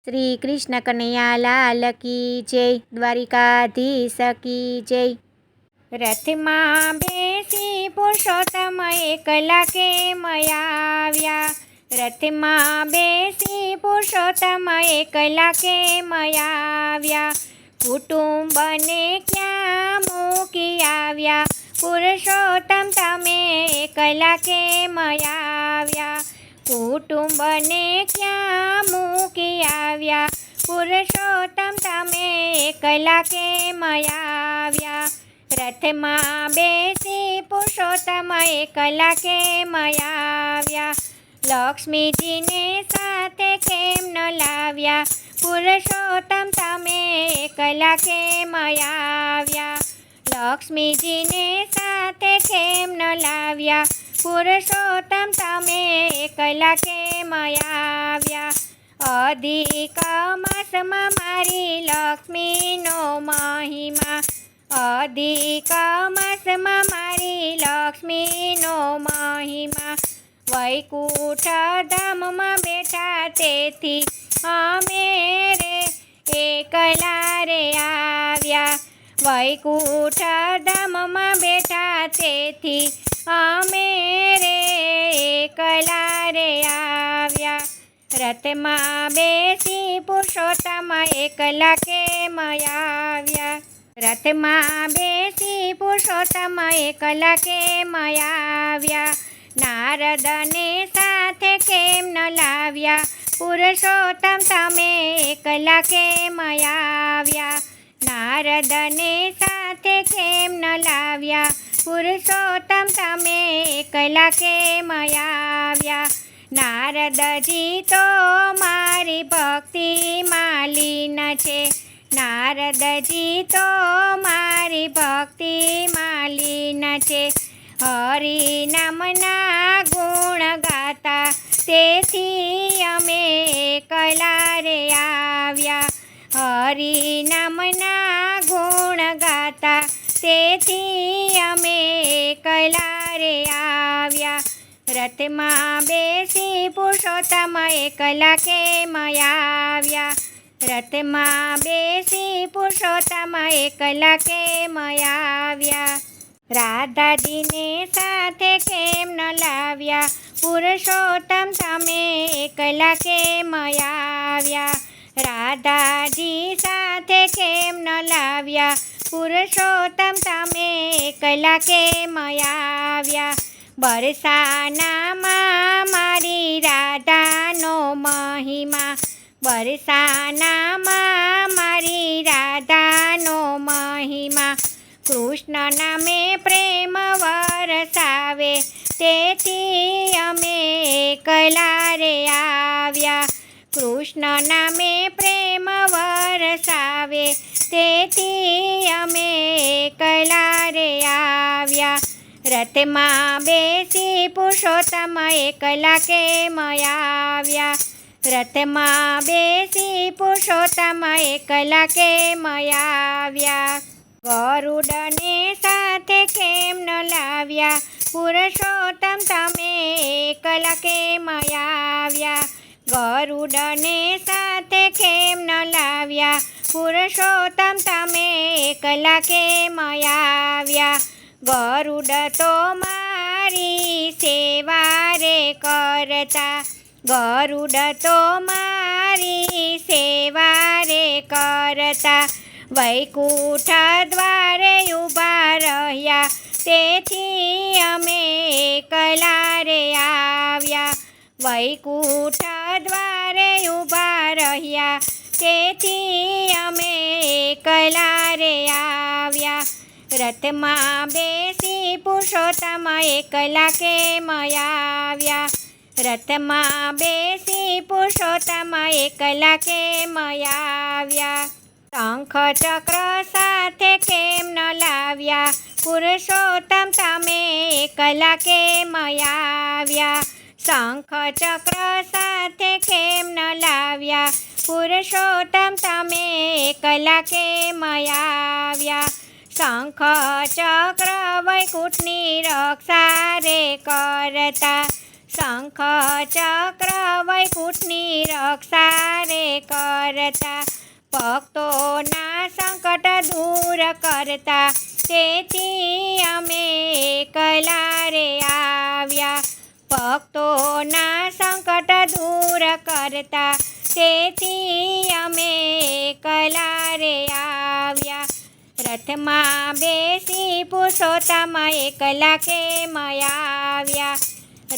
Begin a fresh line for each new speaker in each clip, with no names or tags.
શ્રી કૃષ્ણ કનૈયા લાલ કી જય, દ્વારિકાધીશ કી જય। રથમાં બેસી પુરુષોત્તમ એકલા કેમ આવ્યા? રથમાં બેસી પુરુષોત્તમ એકલા કેમ આવ્યા? કુટુંબને ક્યાં મૂકી આવ્યા? પુરુષોત્તમ તમે એકલા કેમ આવ્યા? કુટુંબને ક્યાં મૂકી આવ્યા? પુરુષોત્તમ તમે એકલા કેમ આવ્યા? રથમાં બેસી પુરુષોત્તમ એકલા કેમ આવ્યા? લક્ષ્મીજીને સાથે કેમ ન લાવ્યા? પુરુષોત્તમ તમે એકલા કેમ આવ્યા? લક્ષ્મીજીને સાથે કેમ ન લાવ્યા? પુરુષોત્તમ તમે એકલા કેમ આવ્યા? અધિક માસમાં મારી લક્ષ્મીનો મહિમા, અધિક માસમાં મારી લક્ષ્મીનો મહિમા, વૈકુંઠ ધામમાં બેઠા તેથી અમે રે એકલા રે આવ્યા। વૈકુંઠ ધામમાં બેઠા તેથી અમે રે એકલા રે આવ્યા। રથમાં બેસી પુરુષોત્તમ એકલા કેમ આવ્યા? રથમાં બેસી પુરુષોત્તમ એકલા કેમ આવ્યા? નારદને સાથે કેમ ન લાવ્યા? પુરુષોત્તમ તમે એકલા કેમ આવ્યા? નારદને સાથે કેમ ન લાવ્યા? પુરુષોત્તમ તમે એકલા કેમ આવ્યા? નારદજી તો મારી ભક્તિમાં લીન છે, નારદજી તો મારી ભક્તિમાં લીન છે। હરિનામના ગુણ ગાતા તેથી અમે એકલા રે આવ્યા। હરિનામના ગુણ ગાતા તેથી અમે એકલા રે આવ્યા। રથમાં બેસી પુરુષોત્તમ એકલા કેમ આવ્યા? રથમાં બેસી પુરુષોત્તમ એકલા કેમ આવ્યા? રાધાજીને સાથે કેમ ન લાવ્યા? પુરુષોત્તમ તમે એકલા કેમ આવ્યા? રાધાજી સાથે કેમ ન લાવ્યા? પુરુષોત્તમ તમે એકલા કેમ આવ્યા? બરસાનામાં મારી રાધાનો મહિમા, બરસાનામાં મારી રાધાનો મહિમા, કૃષ્ણ નામે પ્રેમ વરસાવે તેથી અમે એકલા રે આવ્યા। કૃષ્ણ નામે પ્રેમ વરસાવે તેથી અમે એકલા રે આવ્યા। રથમાં બેસી પુરુષોત્તમ એકલા કેમ આવ્યા? રથમાં બેસી પુરુષોત્તમ એકલા કેમ આવ્યા? ગરુડને સાથે કેમ ન લાવ્યા? પુરુષોત્તમ તમે એકલા કેમ આવ્યા? ગરુડને સાથે કેમ ન લાવ્યા? પુરુષોત્તમ તમે એકલા કેમ આવ્યા? ગરુડ તો મારી સેવા રે કરતા, ગરુડ તો મારી સેવા રે કરતા, વૈકુંઠ દ્વારે ઊભા રહ્યા તેથી અમે એકલા રે આવ્યા। વૈકુંઠ દ્વારે ઊભા રહ્યા તેથી અમે એકલા રે આવ્યા। રથમાં બેસી પુરુષોત્તમ એકલા કેમ આવ્યા? રથમાં બેસી પુરુષોત્તમ એકલા કેમ આવ્યા? શંખ ચક્ર સાથે કેમ ન લાવ્યા? પુરુષોત્તમ તમે એકલા કેમ આવ્યા? શંખ ચક્ર સાથે કેમ ન લાવ્યા? પુરુષોત્તમ તમે એકલા કેમ આવ્યા? શંખ ચક્ર વૈકુંઠની રક્ષા રે કરતા, શંખ ચક્ર વૈકુંઠની રક્ષા રે કરતા, ભક્તોના સંકટ દૂર કરતા, તેથી અમે એકલા રે આવ્યા. ભક્તોના સંકટ દૂર કરતા, તેથી અમે એકલા રે આવ્યા. રથમાં બેસી પુરુષોત્તમ એકલા કેમ આવ્યા?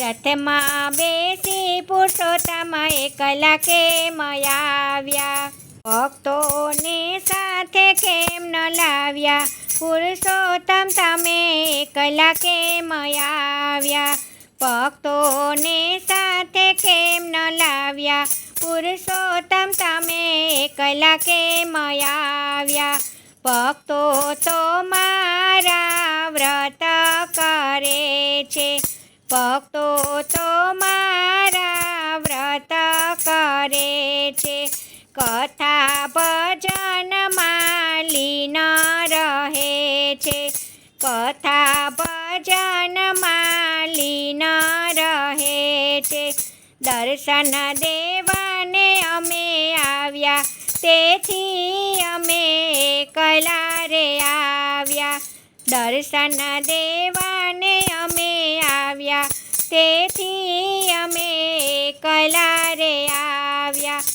રથમાં બેસી પુરુષોત્તમ એકલા કેમ આવ્યા? ભક્તોને સાથે કેમ ન લાવ્યા? પુરુષોત્તમ તમે એકલા કેમ આવ્યા? ભક્તોને સાથે કેમ ન લાવ્યા? પુરુષોત્તમ તમે એકલા કેમ આવ્યા? ભક્તો તો મારા વ્રત કરે છે, ભક્તો તો મારા વ્રત કરે છે, કથા ભજનમાં લીન રહે છે, કથા ભજનમાં લીન રહે છે. દર્શન દેવાને અમે આવ્યા, તેથી અમે એકલા રે આવ્યા. દર્શન દેવાને અમે આવ્યા, તેથી અમે એકલા રે આવ્યા.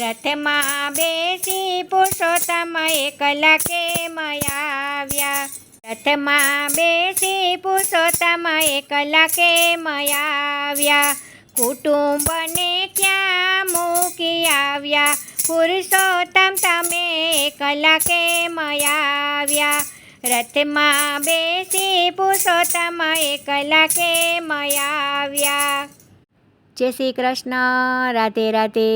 રથમાં બેસી પુરુષોત્તમ એકલા કેમ આવ્યા? રથમાં બેસી પુરુષોત્તમ એકલા કેમ આવ્યા? કુટુંબને ક્યાં મૂકી આવ્યા? પુરુષોત્તમ તમે એકલા કેમ આવ્યા? રથમાં બેસી પુરુષોત્તમ એકલા કેમ આવ્યા? જય શ્રી કૃષ્ણ. રાધે રાધે.